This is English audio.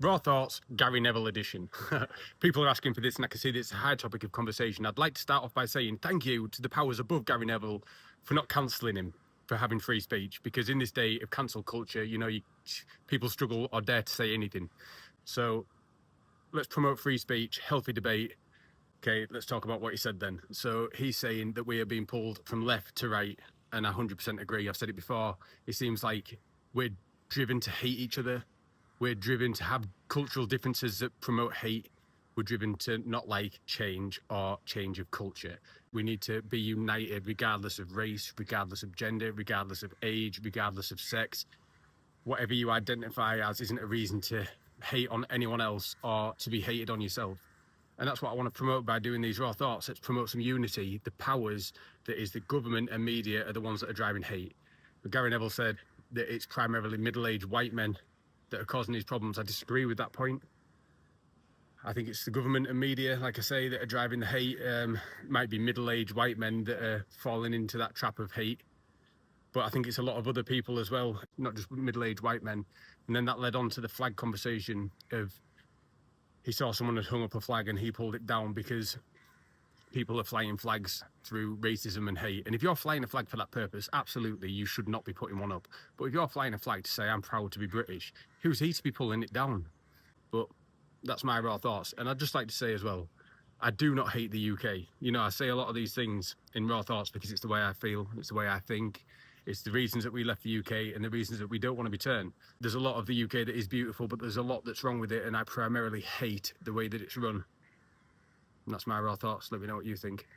Raw Thoughts, Gary Neville edition. People are asking for this, and I can see that it's a high topic of conversation. I'd like to start off by saying thank you to the powers above Gary Neville for not cancelling him for having free speech, because in this day of cancel culture, people struggle or dare to say anything. So let's promote free speech, healthy debate. Okay, let's talk about what he said then. So he's saying that we are being pulled from left to right, and I 100% agree. I've said it before. It seems like we're driven to hate each other. We're driven to have cultural differences that promote hate. We're driven to not like change or change of culture. We need to be united regardless of race, regardless of gender, regardless of age, regardless of sex. Whatever you identify as isn't a reason to hate on anyone else or to be hated on yourself. And that's what I want to promote by doing these Raw Thoughts. Let's promote some unity. The powers that is the government and media are the ones that are driving hate. But Gary Neville said that it's primarily middle-aged white men that are causing these problems. I disagree with that point. I think it's the government and media, like I say, that are driving the hate. Might be middle-aged white men that are falling into that trap of hate. But I think it's a lot of other people as well, not just middle-aged white men. And then that led on to the flag conversation of he saw someone had hung up a flag and he pulled it down because people are flying flags through racism and hate. And if you're flying a flag for that purpose, absolutely, you should not be putting one up. But if you're flying a flag to say, I'm proud to be British, who's he to be pulling it down? But that's my Raw Thoughts. And I'd just like to say as well, I do not hate the UK. I say a lot of these things in Raw Thoughts because it's the way I feel, it's the way I think. It's the reasons that we left the UK and the reasons that we don't want to return. There's a lot of the UK that is beautiful, but there's a lot that's wrong with it, and I primarily hate the way that it's run. And that's my Raw Thoughts. Let me know what you think.